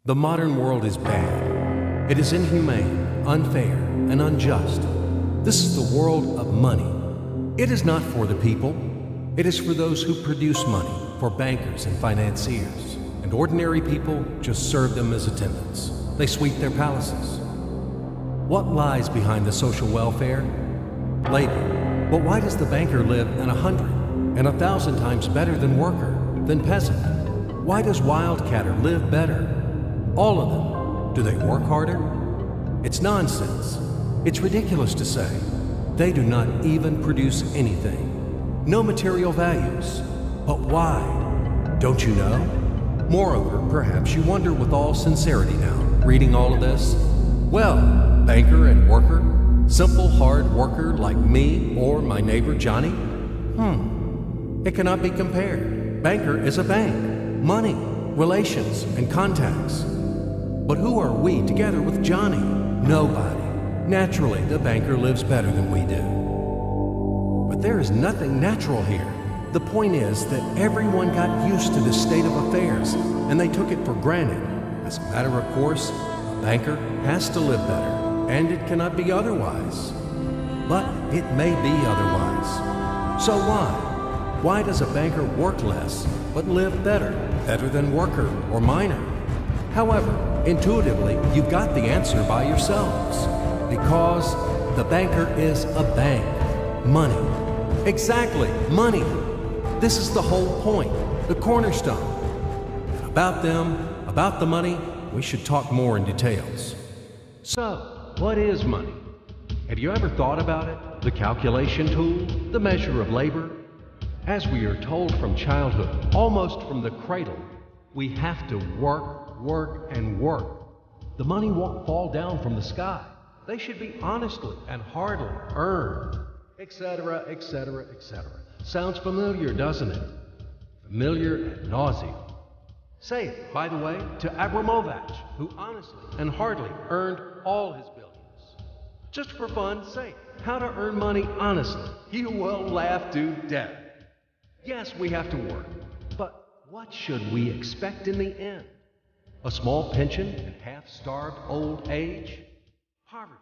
The modern world is bad. It is inhumane, unfair, and unjust. This is the world of money. It is not for the people. It is for those who produce money, for bankers and financiers. And ordinary people just serve them as attendants. They sweep their palaces. What lies behind the social welfare? Labor. But why does the banker live in 100 and 1,000 times better than worker, than peasant? Why does wildcatter live better? All of them. Do they work harder? It's nonsense. It's ridiculous to say. They do not even produce anything. No material values. But why? Don't you know? Moreover, perhaps you wonder with all sincerity now, reading all of this. Well, banker and worker, simple hard worker like me or my neighbor Johnny? It cannot be compared. Banker is a bank, money, relations, and contacts. But who are we together with Johnny? Nobody. Naturally, the banker lives better than we do. But there is nothing natural here. The point is that everyone got used to this state of affairs, and they took it for granted. As a matter of course, a banker has to live better, and it cannot be otherwise. But it may be otherwise. So why? Why does a banker work less, but live better? Better than worker or miner? However, intuitively, you've got the answer by yourselves. Because the banker is a bank. Money. Exactly, money. This is the whole point, the cornerstone. And about them, about the money, we should talk more in details. So, what is money? Have you ever thought about it? The calculation tool, the measure of labor? As we are told from childhood, almost from the cradle, we have to work, work, and work. The money won't fall down from the sky. They should be honestly and hardly earned, etc., etc., etc. Sounds familiar, doesn't it? Familiar ad nauseum. Say it, by the way, to Abramovich, who honestly and hardly earned all his billions. Just for fun, say how to earn money honestly. You will laugh to death. Yes, we have to work, but what should we expect in the end? A small pension and half-starved old age? Poverty.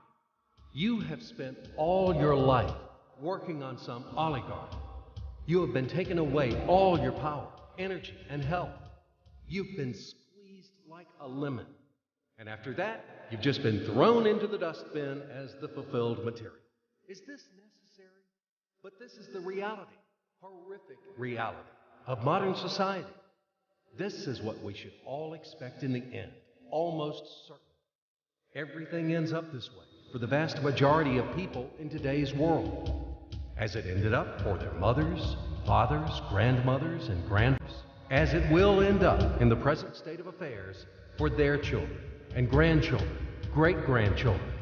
You have spent all your life working on some oligarch. You have been taken away all your power, energy, and health. You've been squeezed like a lemon. And after that, you've just been thrown into the dustbin as the fulfilled material. Is this necessary? But this is the reality, horrific reality of modern society. This is what we should all expect in the end, almost certain. Everything ends up this way for the vast majority of people in today's world, as it ended up for their mothers, fathers, grandmothers, and grandfathers, as it will end up in the present state of affairs for their children and grandchildren, great-grandchildren,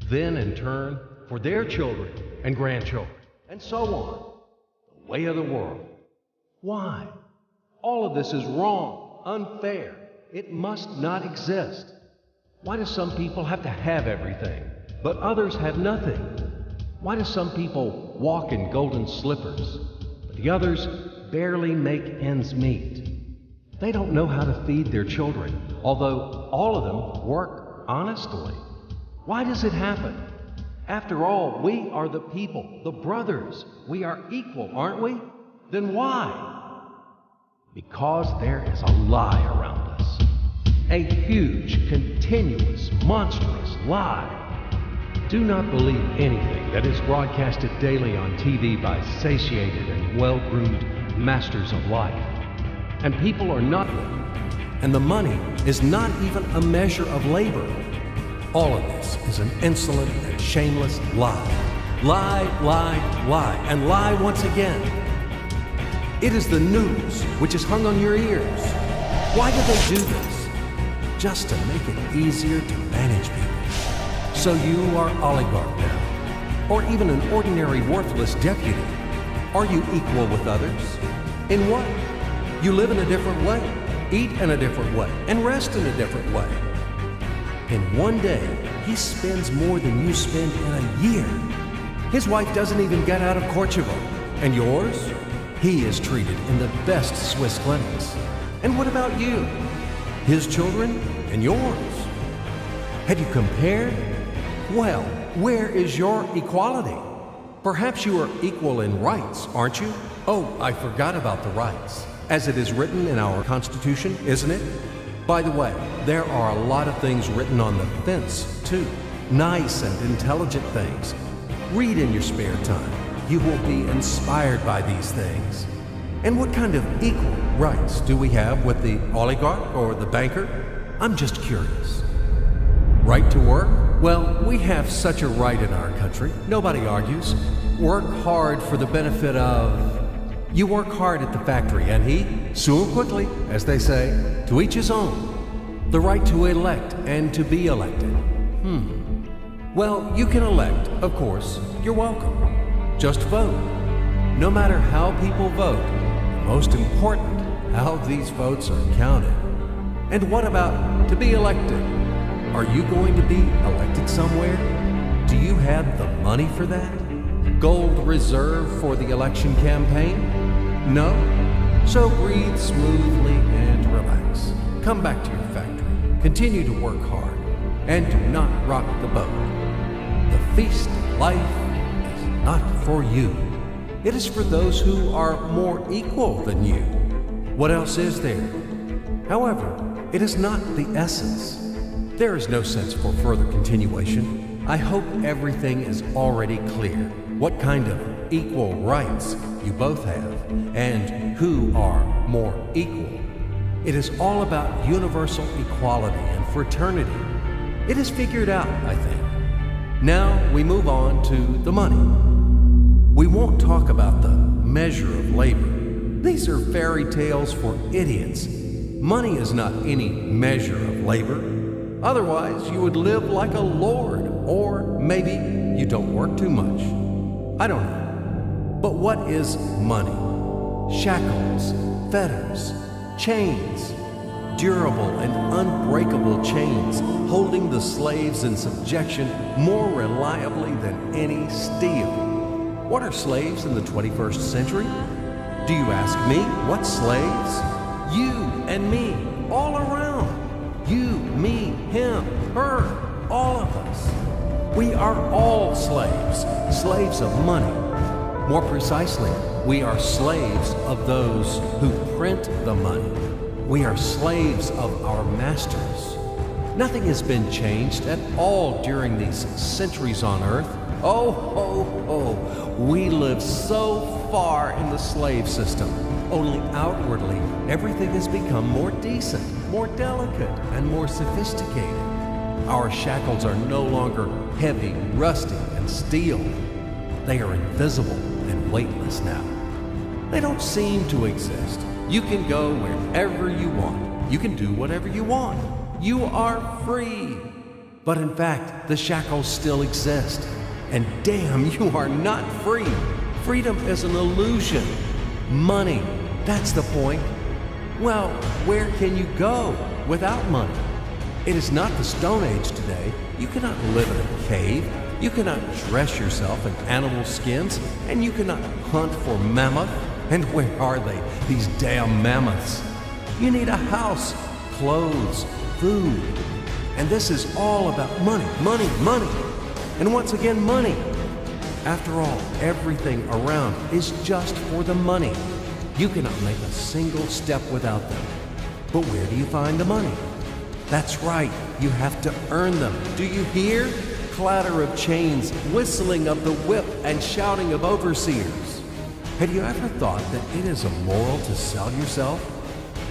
then in turn for their children and grandchildren, and so on. The way of the world. Why? All of this is wrong, unfair. It must not exist. Why do some people have to have everything, but others have nothing? Why do some people walk in golden slippers, but the others barely make ends meet? They don't know how to feed their children, although all of them work honestly. Why does it happen? After all, we are the people, the brothers. We are equal, aren't we? Then why? Because there is a lie around us. A huge, continuous, monstrous lie. Do not believe anything that is broadcasted daily on TV by satiated and well-groomed masters of life. And people are not living. And the money is not even a measure of labor. All of this is an insolent and shameless lie. Lie, lie, lie, and lie once again. It is the news which is hung on your ears. Why do they do this? Just to make it easier to manage people. So you are oligarch now, or even an ordinary worthless deputy. Are you equal with others? In what? You live in a different way, eat in a different way, and rest in a different way. In one day, he spends more than you spend in a year. His wife doesn't even get out of Kosovo. And yours? He is treated in the best Swiss clinics. And what about you? his children and yours. Had you compared? Well, where is your equality? Perhaps you are equal in rights, aren't you? Oh, I forgot about the rights. As it is written in our Constitution, isn't it? By the way, there are a lot of things written on the fence, too. Nice and intelligent things. Read in your spare time. You will be inspired by these things. And what kind of equal rights do we have with the oligarch or the banker? I'm just curious. Right to work? Well, we have such a right in our country. Nobody argues. Work hard for the benefit of... You work hard at the factory, and he, soon quickly, as they say, to each his own. The right to elect and to be elected. Well, you can elect, of course. You're welcome. Just vote. No matter how people vote, most important, how these votes are counted. And what about to be elected? Are you going to be elected somewhere? Do you have the money for that? Gold reserve for the election campaign? No? So breathe smoothly and relax. Come back to your factory. Continue to work hard. And do not rock the boat. The feast of life is not for you. It is for those who are more equal than you. What else is there? However, it is not the essence. There is no sense for further continuation. I hope everything is already clear. What kind of equal rights you both have, and who are more equal. It is all about universal equality and fraternity. It is figured out, I think. Now we move on to the money. We won't talk about the measure of labor. These are fairy tales for idiots. Money is not any measure of labor. Otherwise, you would live like a lord, or maybe you don't work too much. I don't know. But what is money? Shackles, fetters, chains, durable and unbreakable chains holding the slaves in subjection more reliably than any steel. What are slaves in the 21st century? Do you ask me? What slaves? You and me, all around. You, me, him, her, all of us. We are all slaves, slaves of money. More precisely, we are slaves of those who print the money. We are slaves of our masters. Nothing has been changed at all during these centuries on earth. We live so far in the slave system. Only outwardly, everything has become more decent, more delicate, and more sophisticated. Our shackles are no longer heavy, rusty, and steel. They are invisible and weightless now. They don't seem to exist. You can go wherever you want. You can do whatever you want. You are free. But in fact, the shackles still exist. And damn, you are not free. Freedom is an illusion. Money, that's the point. Well, where can you go without money? It is not the Stone Age today. You cannot live in a cave. You cannot dress yourself in animal skins. And you cannot hunt for mammoth. And where are they, these damn mammoths? You need a house, clothes, food. And this is all about money, money, money. And once again, money. After all, everything around is just for the money. You cannot make a single step without them. But where do you find the money? That's right, you have to earn them. Do you hear? Clatter of chains, whistling of the whip, and shouting of overseers. Have you ever thought that it is immoral to sell yourself?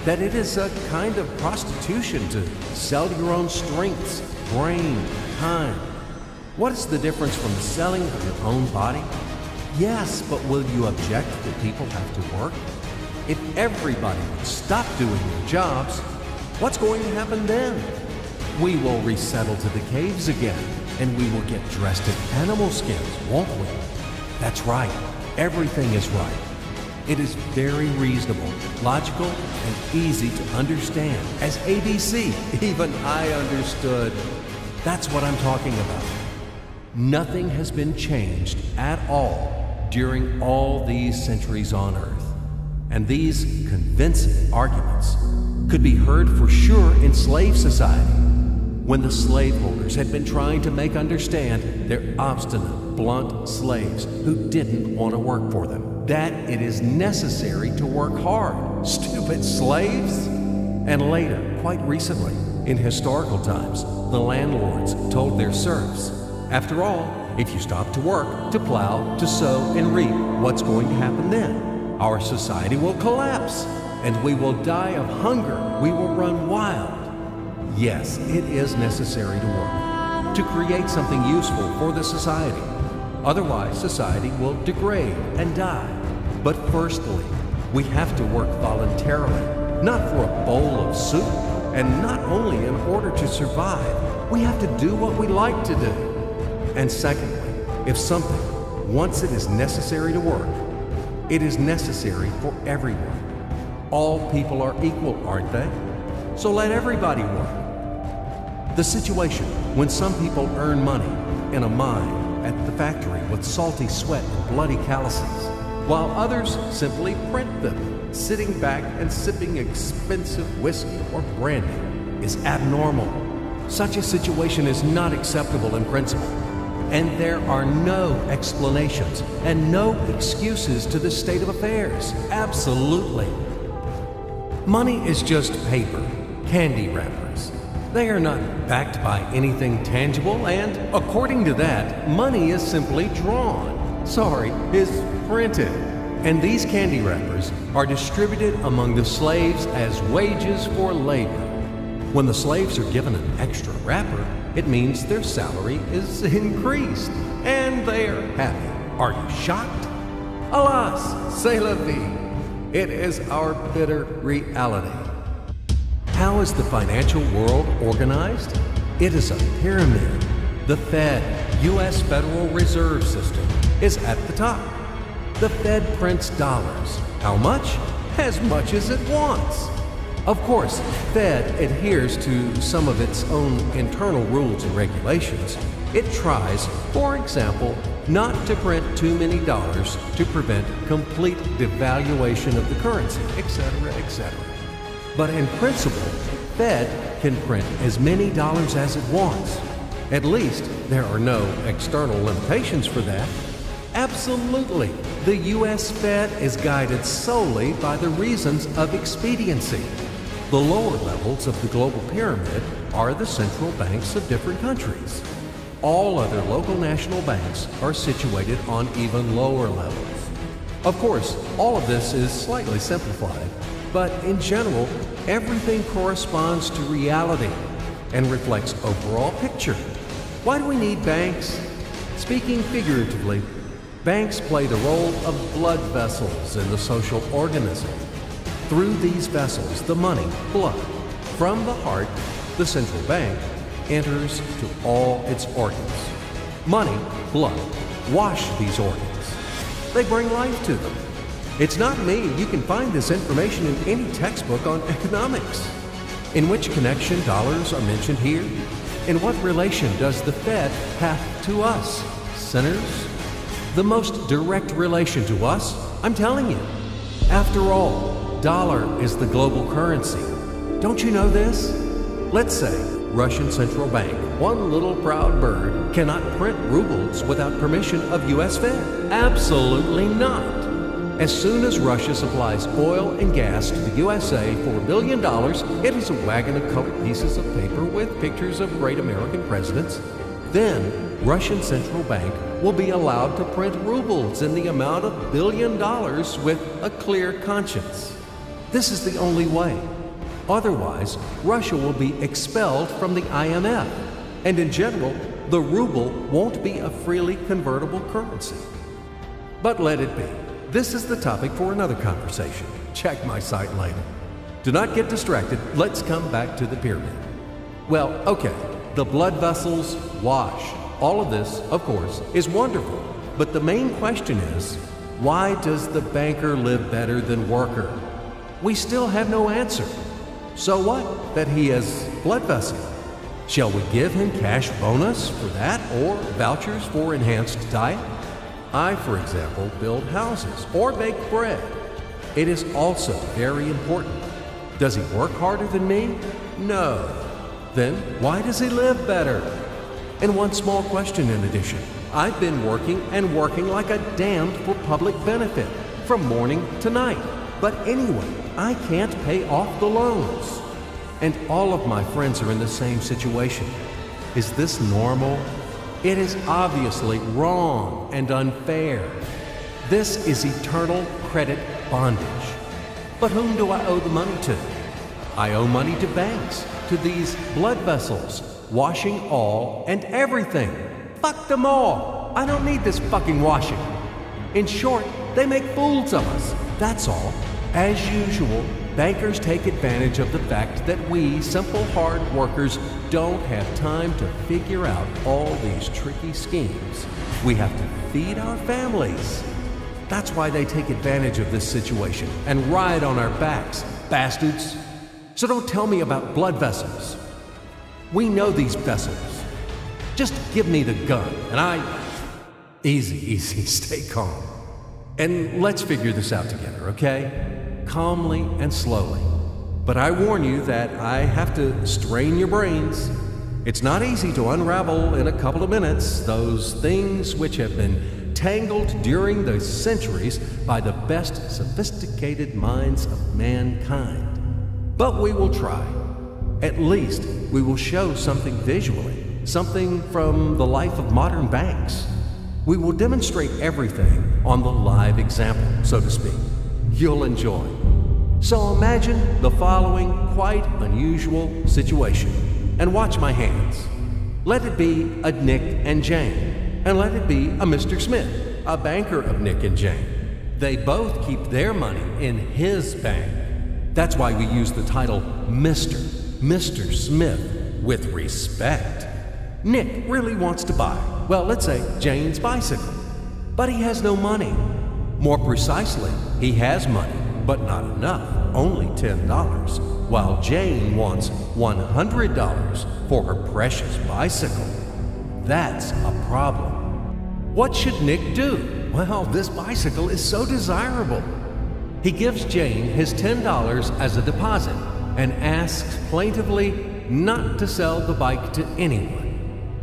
That it is a kind of prostitution to sell your own strengths, brain, time? What is the difference from selling of your own body? Yes, but will you object that people have to work? If everybody would stop doing their jobs, what's going to happen then? We will resettle to the caves again, and we will get dressed in animal skins, won't we? That's right. Everything is right. It is very reasonable, logical, and easy to understand. As ABC, even I understood. That's what I'm talking about. Nothing has been changed at all during all these centuries on Earth. And these convincing arguments could be heard for sure in slave society, when the slaveholders had been trying to make understand their obstinate, blunt slaves who didn't want to work for them that it is necessary to work hard. Stupid slaves! And later, quite recently, in historical times, the landlords told their serfs, after all, if you stop to work, to plow, to sow, and reap, what's going to happen then? Our society will collapse, and we will die of hunger. We will run wild. Yes, it is necessary to work, to create something useful for the society. Otherwise, society will degrade and die. But firstly, we have to work voluntarily, not for a bowl of soup, and not only in order to survive. We have to do what we like to do. And secondly, if something, once it is necessary to work, it is necessary for everyone. All people are equal, aren't they? So let everybody work. The situation when some people earn money in a mine, at the factory with salty sweat and bloody calluses, while others simply print them, sitting back and sipping expensive whiskey or brandy, is abnormal. Such a situation is not acceptable in principle. And there are no explanations and no excuses to this state of affairs. Absolutely. Money is just paper, candy wrappers. They are not backed by anything tangible, and according to that, money is simply drawn. Sorry, is printed. And these candy wrappers are distributed among the slaves as wages for labor. When the slaves are given an extra wrapper, it means their salary is increased, and they are happy. Are you shocked? Alas, c'est la vie. It is our bitter reality. How is the financial world organized? It is a pyramid. The Fed, U.S. Federal Reserve System, is at the top. The Fed prints dollars. How much? As much as it wants. Of course, Fed adheres to some of its own internal rules and regulations. It tries, for example, not to print too many dollars to prevent complete devaluation of the currency, etc., etc. But in principle, Fed can print as many dollars as it wants. At least there are no external limitations for that. Absolutely, the U.S. Fed is guided solely by the reasons of expediency. The lower levels of the global pyramid are the central banks of different countries. All other local national banks are situated on even lower levels. Of course, all of this is slightly simplified, but in general, everything corresponds to reality and reflects overall picture. Why do we need banks? Speaking figuratively, banks play the role of blood vessels in the social organism. Through these vessels, the money, blood, from the heart, the central bank, enters to all its organs. Money, blood, wash these organs. They bring life to them. It's not me. You can find this information in any textbook on economics. In which connection dollars are mentioned here? In what relation does the Fed have to us, sinners? The most direct relation to us, I'm telling you. After all, dollar is the global currency. Don't you know this? Let's say Russian Central Bank, one little proud bird, cannot print rubles without permission of U.S. Fed. Absolutely not. As soon as Russia supplies oil and gas to the USA for $1 billion, it is a wagon of colored pieces of paper with pictures of great American presidents. Then, Russian Central Bank will be allowed to print rubles in the amount of $1 billion with a clear conscience. This is the only way. Otherwise, Russia will be expelled from the IMF, and in general, the ruble won't be a freely convertible currency. But let it be. This is the topic for another conversation. Check my site later. Do not get distracted. Let's come back to the pyramid. Well, okay, the blood vessels wash. All of this, of course, is wonderful. But the main question is, why does the banker live better than worker? We still have no answer. So what that he has blood vessel? Shall we give him cash bonus for that or vouchers for enhanced diet? I, for example, build houses or bake bread. It is also very important. Does he work harder than me? No. Then why does he live better? And one small question in addition. I've been working and working like a damned for public benefit from morning to night. But anyway, I can't pay off the loans. And all of my friends are in the same situation. Is this normal? It is obviously wrong and unfair. This is eternal credit bondage. But whom do I owe the money to? I owe money to banks, to these blood vessels, washing all and everything. Fuck them all. I don't need this fucking washing. In short, they make fools of us. That's all. As usual, bankers take advantage of the fact that we, simple hard workers, don't have time to figure out all these tricky schemes. We have to feed our families. That's why they take advantage of this situation and ride on our backs, bastards. So don't tell me about blood vessels. We know these vessels. Just give me the gun and Easy, stay calm. And let's figure this out together, okay? Calmly and slowly. But I warn you that I have to strain your brains. It's not easy to unravel in a couple of minutes those things which have been tangled during the centuries by the best sophisticated minds of mankind. But we will try. At least we will show something visually, something from the life of modern banks. We will demonstrate everything on the live example, so to speak. You'll enjoy. So imagine the following quite unusual situation, and watch my hands. Let it be a Nick and Jane, and let it be a Mr. Smith, a banker of Nick and Jane. They both keep their money in his bank. That's why we use the title Mr. Smith with respect. Nick really wants to buy, well, let's say Jane's bicycle, but he has no money. More precisely, he has money, but not enough, only $10, while Jane wants $100 for her precious bicycle. That's a problem. What should Nick do? Well, this bicycle is so desirable. He gives Jane his $10 as a deposit and asks plaintively not to sell the bike to anyone.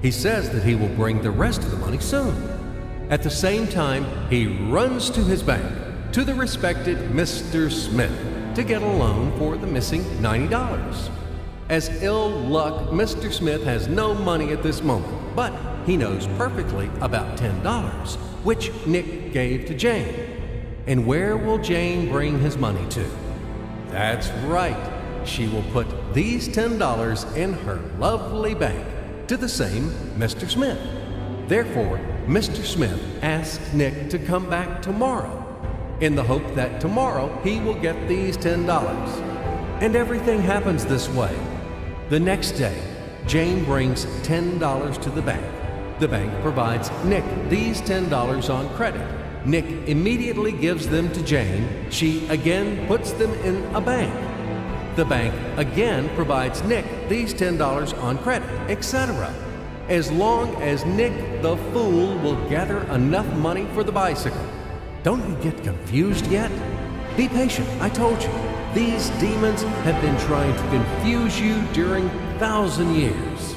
He says that he will bring the rest of the money soon. At the same time, he runs to his bank, to the respected Mr. Smith, to get a loan for the missing $90. As ill luck, Mr. Smith has no money at this moment, but he knows perfectly about $10, which Nick gave to Jane. And where will Jane bring his money to? That's right. She will put these $10 in her lovely bank to the same Mr. Smith. Therefore, Mr. Smith asks Nick to come back tomorrow in the hope that tomorrow he will get these $10. And everything happens this way. The next day, Jane brings $10 to the bank. The bank provides Nick these $10 on credit. Nick immediately gives them to Jane. She again puts them in a bank. The bank again provides Nick these $10 on credit, etc. As long as Nick the fool will gather enough money for the bicycle. Don't you get confused yet? Be patient, I told you. These demons have been trying to confuse you during 1,000 years.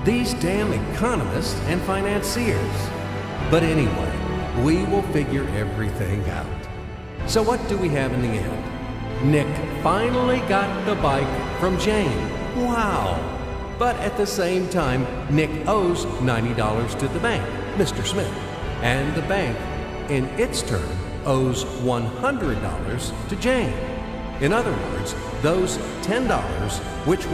These damn economists and financiers. But anyway, we will figure everything out. So what do we have in the end? Nick finally got the bike from Jane. Wow! But at the same time, Nick owes $90 to the bank, Mr. Smith. And the bank, in its turn, owes $100 to Jane. In other words, those $10, which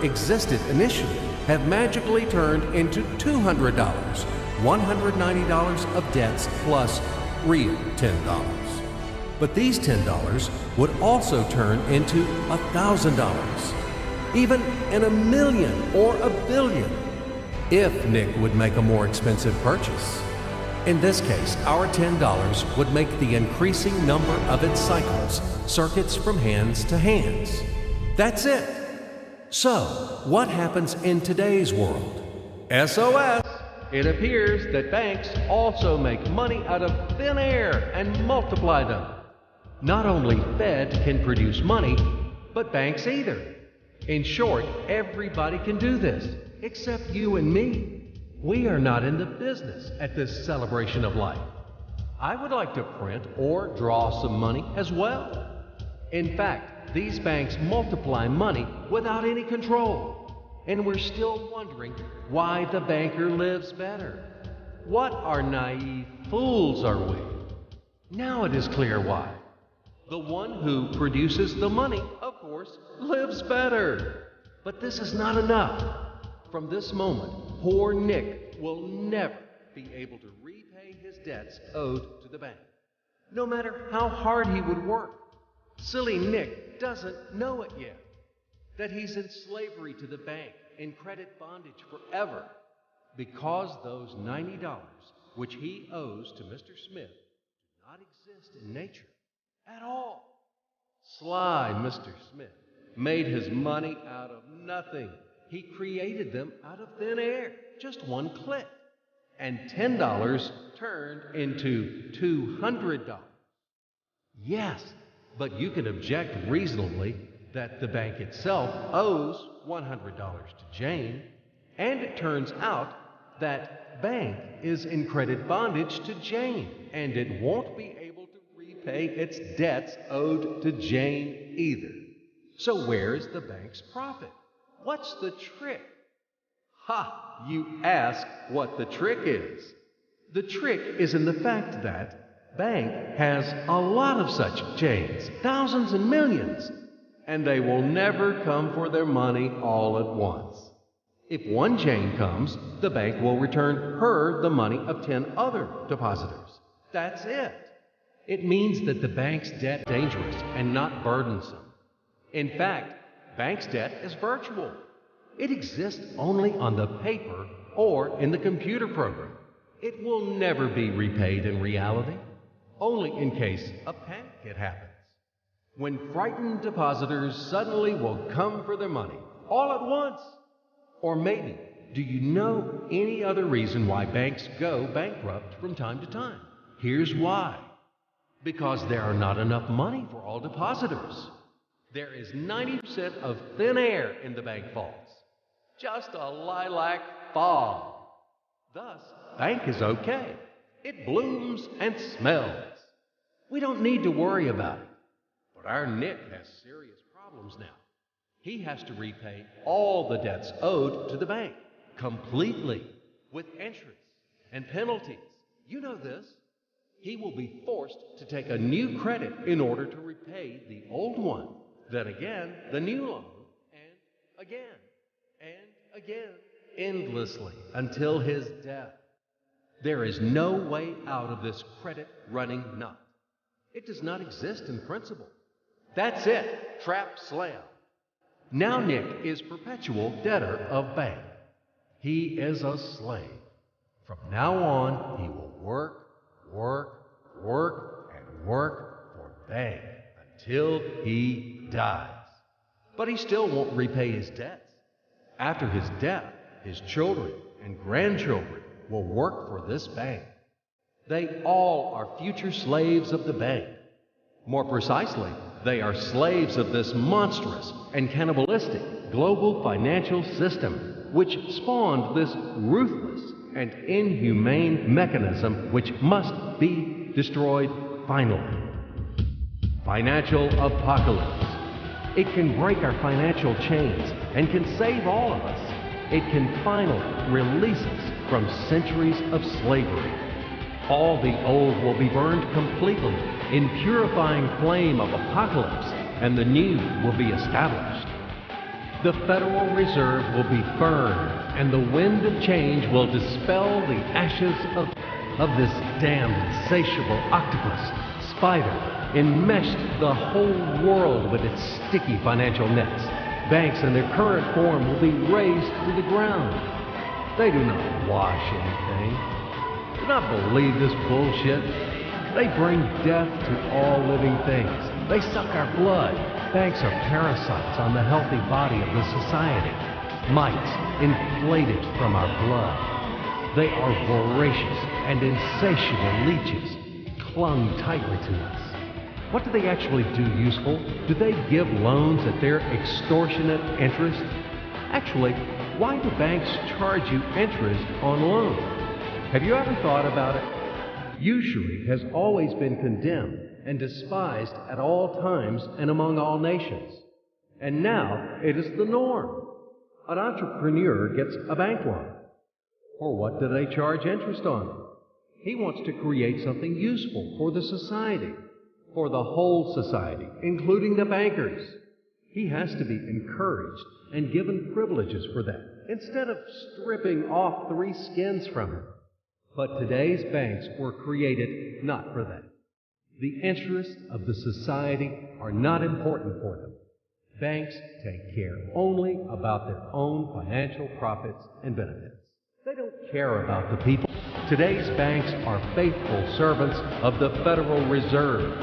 existed initially, have magically turned into $200, $190 of debts plus real $10. But these $10 would also turn into $1,000, even in $1 million or $1 billion, if Nick would make a more expensive purchase. In this case, our $10 would make the increasing number of its cycles, circuits from hands to hands. That's it. So, what happens in today's world? SOS! It appears that banks also make money out of thin air and multiply them. Not only Fed can produce money, but banks either. In short, everybody can do this, except you and me. We are not in the business at this celebration of life. I would like to print or draw some money as well. In fact, these banks multiply money without any control. And we're still wondering why the banker lives better. What are naive fools are we? Now it is clear why. The one who produces the money, of course, lives better. But this is not enough. From this moment, poor Nick will never be able to repay his debts owed to the bank, no matter how hard he would work. Silly Nick doesn't know it yet, that he's in slavery to the bank, in credit bondage forever, because those $90 which he owes to Mr. Smith do not exist in nature at all. Sly Mr. Smith made his money out of nothing. He created them out of thin air, just one click. And $10 turned into $200. Yes, but you can object reasonably that the bank itself owes $100 to Jane, and it turns out that bank is in credit bondage to Jane, and it won't be able to repay its debts owed to Jane either. So where's the bank's profit? What's the trick? Ha! You ask what the trick is. The trick is in the fact that bank has a lot of such Janes, thousands and millions, and they will never come for their money all at once. If one Jane comes, the bank will return her the money of 10 other depositors. That's it. It means that the bank's debt is dangerous and not burdensome. In fact, bank's debt is virtual. It exists only on the paper or in the computer program. It will never be repaid in reality, only in case a panic hit happens, when frightened depositors suddenly will come for their money all at once. Or maybe, do you know any other reason why banks go bankrupt from time to time? Here's why. Because there are not enough money for all depositors. There is 90% of thin air in the bank vaults. Just a lilac fog. Thus, bank is okay. It blooms and smells. We don't need to worry about it. But our Nick has serious problems now. He has to repay all the debts owed to the bank, completely, with interest and penalties. You know this. He will be forced to take a new credit in order to repay the old one. Then again, the new loan, and again, endlessly, until his death. There is no way out of this credit running knot. It does not exist in principle. That's it, trap slam. Now Nick is perpetual debtor of bank. He is a slave. From now on, he will work for bank until he dies. But he still won't repay his debts. After his death, his children and grandchildren will work for this bank. They all are future slaves of the bank. More precisely, they are slaves of this monstrous and cannibalistic global financial system, which spawned this ruthless and inhumane mechanism which must be destroyed finally. Financial apocalypse. It can break our financial chains and can save all of us. It can finally release us from centuries of slavery. All the old will be burned completely in purifying flame of apocalypse, and the new will be established. The Federal Reserve will be burned, and the wind of change will dispel the ashes of this damned insatiable octopus, spider, enmeshed the whole world with its sticky financial nets. Banks in their current form will be razed to the ground. They do not wash anything. Do not believe this bullshit. They bring death to all living things. They suck our blood. Banks are parasites on the healthy body of the society. Mites inflated from our blood. They are voracious and insatiable leeches, clung tightly to us. What do they actually do useful? Do they give loans at their extortionate interest? Actually, why do banks charge you interest on loans? Have you ever thought about it? Usury has always been condemned and despised at all times and among all nations. And now it is the norm. An entrepreneur gets a bank loan. For what do they charge interest on? He wants to create something useful for the society, for the whole society, including the bankers. He has to be encouraged and given privileges for that, instead of stripping off 3 skins from him. But today's banks were created not for that. The interests of the society are not important for them. Banks take care only about their own financial profits and benefits. They don't care about the people. Today's banks are faithful servants of the Federal Reserve.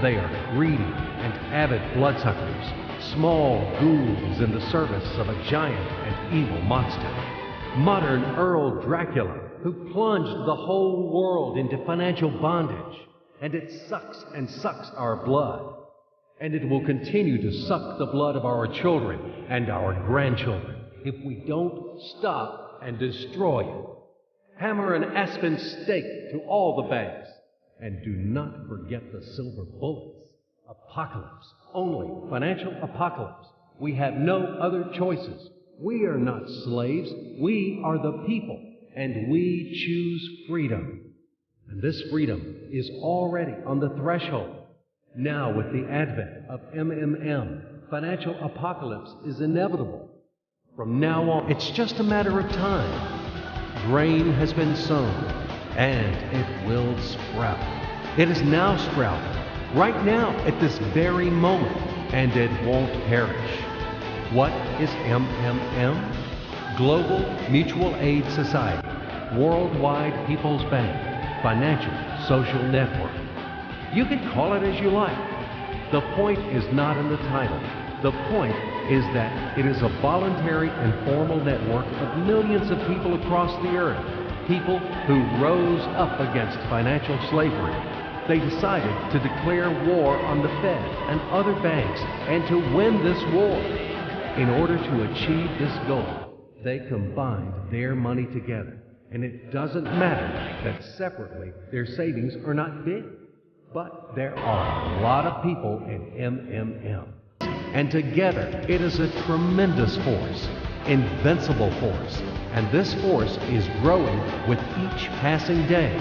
They are greedy and avid bloodsuckers, small ghouls in the service of a giant and evil monster. Modern Earl Dracula, who plunged the whole world into financial bondage, and it sucks and sucks our blood. And it will continue to suck the blood of our children and our grandchildren if we don't stop and destroy it. Hammer an aspen stake to all the banks. And do not forget the silver bullets. Apocalypse. Only financial apocalypse. We have no other choices. We are not slaves. We are the people. And we choose freedom. And this freedom is already on the threshold. Now, with the advent of MMM, financial apocalypse is inevitable. From now on, it's just a matter of time. Grain has been sown, and it will sprout. It is now sprouting, right now, at this very moment, and it won't perish. What is MMM? Global Mutual Aid Society, Worldwide People's Bank, Financial Social Network. You can call it as you like. The point is not in the title. The point is that it is a voluntary and formal network of millions of people across the earth, people who rose up against financial slavery. They decided to declare war on the Fed and other banks and to win this war. In order to achieve this goal, they combined their money together. And it doesn't matter that separately their savings are not big. But there are a lot of people in MMM. And together, it is a tremendous force, invincible force. And this force is growing with each passing day.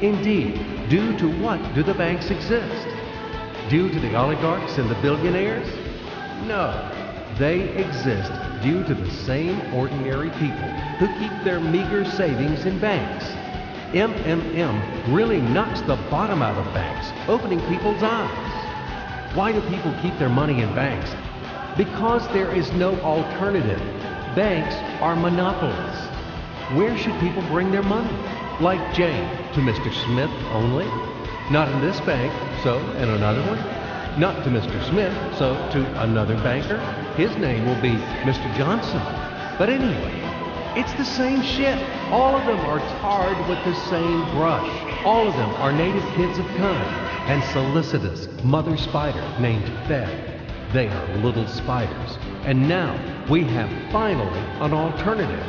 Indeed, due to what do the banks exist? Due to the oligarchs and the billionaires? No, they exist due to the same ordinary people who keep their meager savings in banks. MMM really knocks the bottom out of banks, opening people's eyes. Why do people keep their money in banks? Because there is no alternative. Banks are monopolies. Where should people bring their money? Like Jane, to Mr. Smith only? Not in this bank, so in another one? Not to Mr. Smith, so to another banker? His name will be Mr. Johnson. But anyway, it's the same shit. All of them are tarred with the same brush. All of them are native kids of kind and solicitous mother spider named Fed. They are little spiders. And now we have finally an alternative.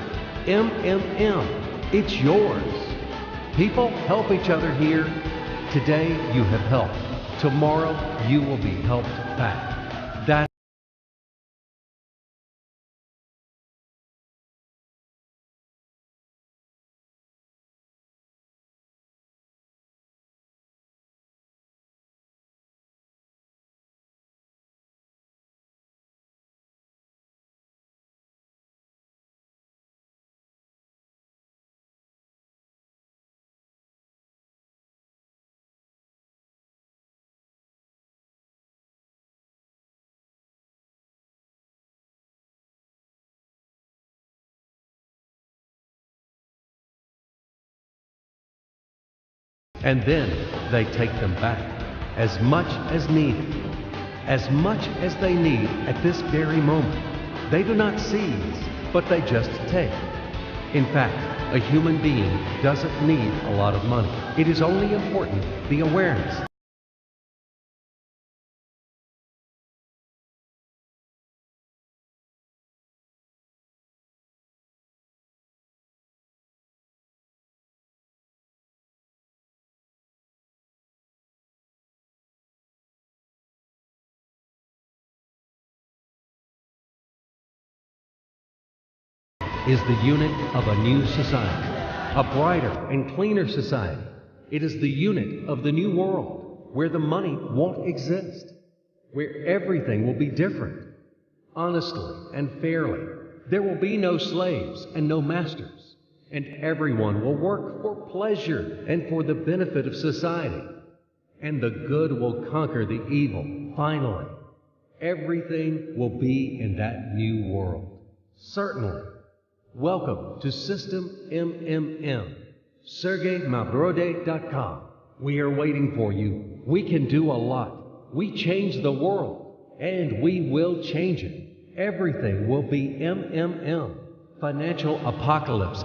MMM. It's yours. People help each other here. Today you have helped. Tomorrow you will be helped back. That's and then they take them back, as much as needed, as much as they need at this very moment. They do not seize, but they just take. In fact, a human being doesn't need a lot of money. It is only important the awareness is the unit of a new society, a brighter and cleaner society. It is the unit of the new world, where the money won't exist, where everything will be different, honestly and fairly. There will be no slaves and no masters, and everyone will work for pleasure and for the benefit of society. And the good will conquer the evil, finally. Everything will be in that new world. Certainly. Welcome to System MMM. SergeyMavroday.com. We are waiting for you. We can do a lot. We change the world, and we will change it. Everything will be MMM. Financial apocalypse.